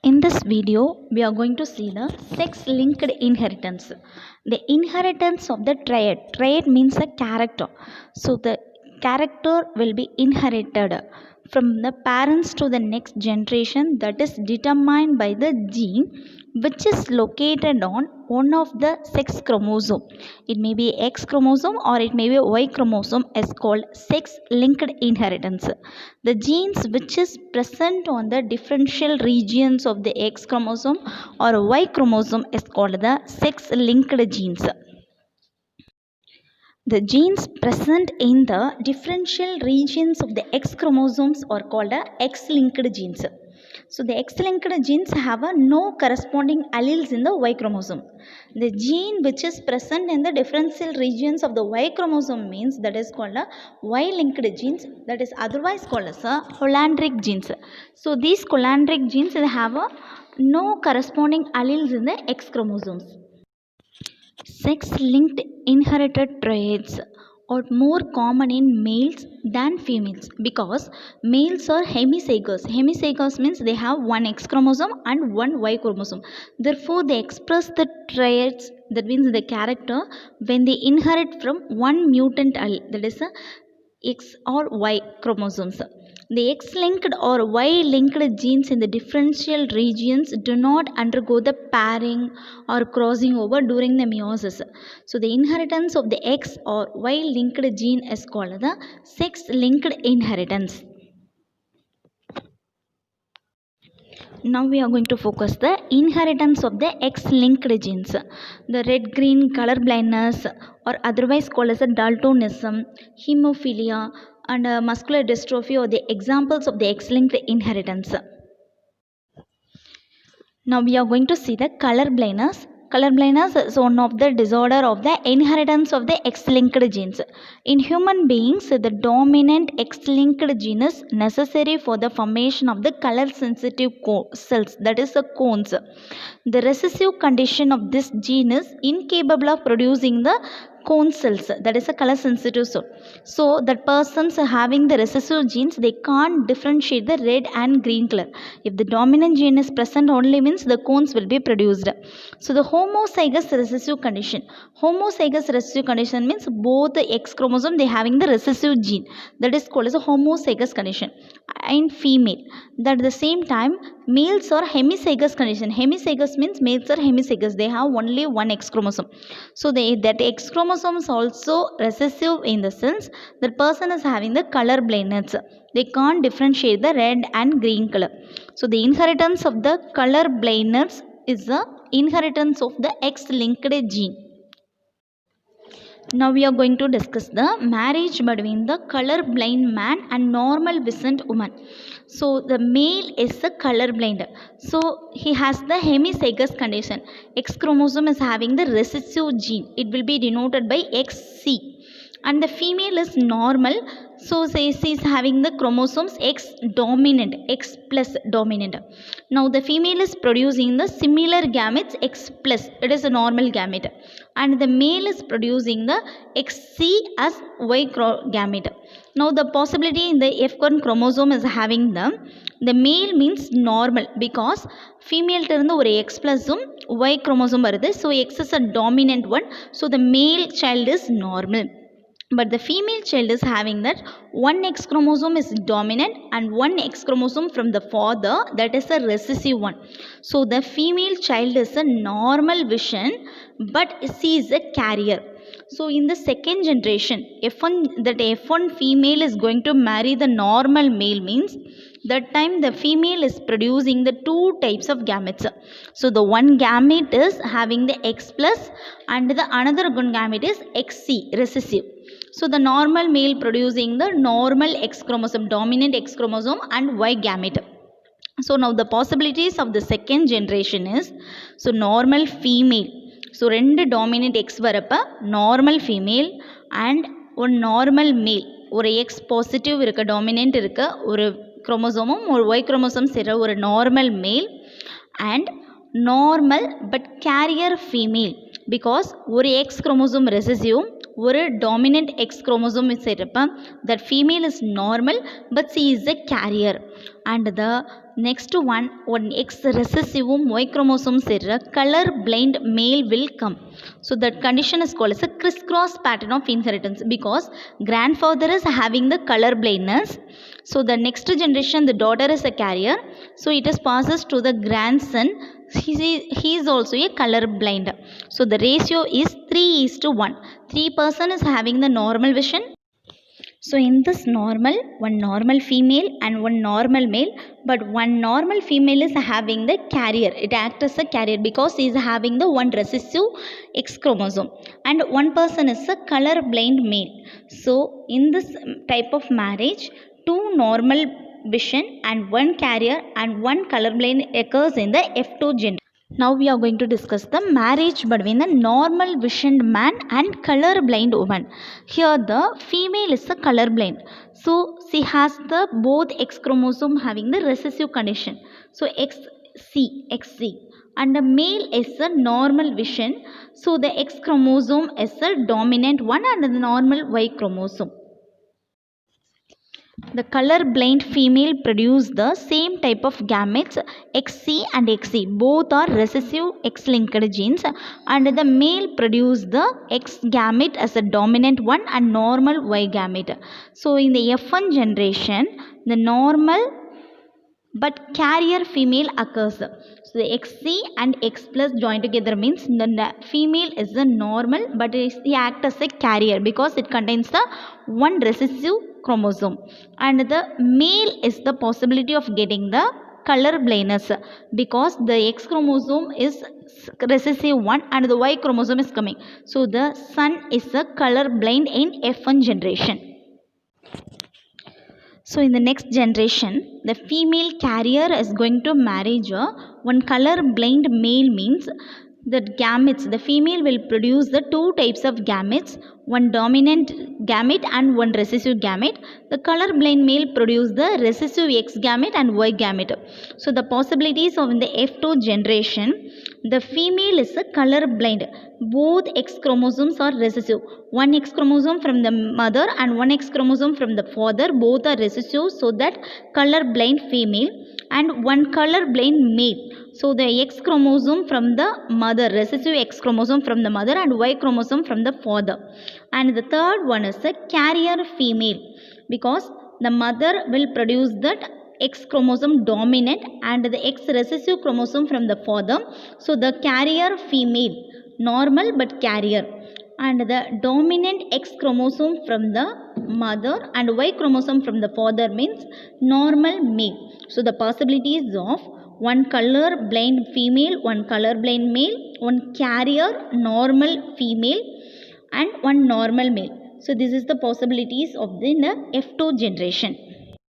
In this video, we are going to see the sex-linked inheritance. The inheritance of the triad. Triad means a character. So the character will be inherited from the parents to the next generation, that is determined by the gene which is located on one of the sex chromosome. It may be X chromosome or it may be Y chromosome, is called sex-linked inheritance. The genes which is present on the differential regions of the X chromosome or Y chromosome is called the sex-linked genes. The genes present in the differential regions of the X chromosomes are called X-linked genes. So the X-linked genes have no corresponding alleles in the Y chromosome. The gene which is present in the differential regions of the Y chromosome means that is called Y-linked genes, that is otherwise called as Hollandric genes. So these Hollandric genes have no corresponding alleles in the X chromosomes. Sex-linked inherited traits are more common in males than females because males are hemizygous. Hemizygous means they have one X chromosome and one Y chromosome. Therefore, they express the traits, that means the character, when they inherit from one mutant allele, that is X or Y chromosomes. The X-linked or Y-linked genes in the differential regions do not undergo the pairing or crossing over during the meiosis. So the inheritance of the X or Y-linked gene is called the sex-linked inheritance. Now we are going to focus the inheritance of the X-linked genes. The red-green color blindness or otherwise called as a daltonism, hemophilia and muscular dystrophy are the examples of the X-linked inheritance. Now we are going to see the color blindness. Color blindness is one of the disorder of the inheritance of the X-linked genes. In human beings, the dominant X-linked gene is necessary for the formation of the color-sensitive cells, that is the cones. The recessive condition of this gene is incapable of producing the cone cells, that is a color sensitive cell. So that persons having the recessive genes, they can't differentiate the red and green color. If the dominant gene is present only means the cones will be produced. So the homozygous recessive condition. Homozygous recessive condition means both the X chromosome they having the recessive gene, that is called as a homozygous condition. In female, that at the same time males are hemizygous condition. Hemizygous means males are hemizygous, they have only one X chromosome. So that X chromosome is also recessive in the sense that person is having the color blindness. They can't differentiate the red and green color. So the inheritance of the color blindness is the inheritance of the X-linked gene. Now we are going to discuss the marriage between the color blind man and normal vision woman. So the male is a color blind. So he has the hemizygous condition. X chromosome is having the recessive gene. It will be denoted by XC. And the female is normal. So she is having the chromosomes X dominant, X plus dominant. Now the female is producing the similar gametes X plus. It is a normal gamete. And the male is producing the XC as Y gamete. Now the possibility in the F1 chromosome is having the male means normal because female terந்து ஒரு X plus Y chromosome வருது. So X is a dominant one. So the male child is normal. But the female child is having that one X chromosome is dominant and one X chromosome from the father, that is a recessive one. So the female child is a normal vision, but she is a carrier. So in the second generation, F1 female is going to marry the normal male means that time the female is producing the two types of gametes. So the one gamete is having the X plus and the another gamete is XC, recessive. So the normal male producing the normal X chromosome, dominant X chromosome and Y gamete. So now the possibilities of the second generation is, so normal female. So ரெண்டு dominant X வரப்ப normal female and one normal male. ஒரு X positive இருக்க dominant இருக்க ஒரு குரோமோசோமும் ஒரு Y chromosome சேர ஒரு normal male and normal but carrier female because ஒரு X chromosome recessive ஒரு dominant X chromosome is இருப்ப that female is normal but she is a carrier and the next one X recessive Y chromosomes இருற color blind male will come. So that condition is called as a crisscross pattern of inheritance because grandfather is having the color blindness. So the next generation the daughter is a carrier, so it is passes to the grandson. He is also a color blind. So the ratio is 3:1. 3% is having the normal vision. So in this normal, one normal female and one normal male, but one normal female is having the carrier. It acts as a carrier because he is having the one recessive X chromosome, and one person is a color blind male. So in this type of marriage, two normal vision and one carrier and one color blind occurs in the F2 gender. Now we are going to discuss the marriage between the normal visioned man and color blind woman. Here the female is a color blind, so she has the both X chromosome having the recessive condition, so XC, and the male is a normal vision, so the X chromosome is a dominant one and the normal Y chromosome. The color blind female produce the same type of gametes XC and XE. Both are recessive X-linked genes, and the male produce the X gamete as a dominant one and normal Y gamete. So in the F1 generation, the normal but carrier female occurs. So the XC and X plus joined together means the female is the normal but it acts as a carrier because it contains the one recessive chromosome, and the male is the possibility of getting the color blindness because the X chromosome is recessive one and the Y chromosome is coming. So the son is a color blind in F1 generation. So in the next generation, the female carrier is going to marry one color blind male means that gametes, the female will produce the two types of gametes, one dominant gamete and one recessive gamete. The color blind male produce the recessive X gamete and Y gamete. So the possibilities of in the F2 generation, the female is a color blind. Both X chromosomes are recessive. One X chromosome from the mother and one X chromosome from the father, both are recessive, so that color blind female, and one color blind male. So the X chromosome from the mother, recessive X chromosome from the mother and Y chromosome from the father. And the third one is a carrier female because the mother will produce that X chromosome dominant and the X recessive chromosome from the father. So the carrier female, normal but carrier, and the dominant X chromosome from the mother and Y chromosome from the father means normal male. So the possibilities of one color blind female, one color blind male, one carrier normal female and one normal male. So this is the possibilities of the F2 generation.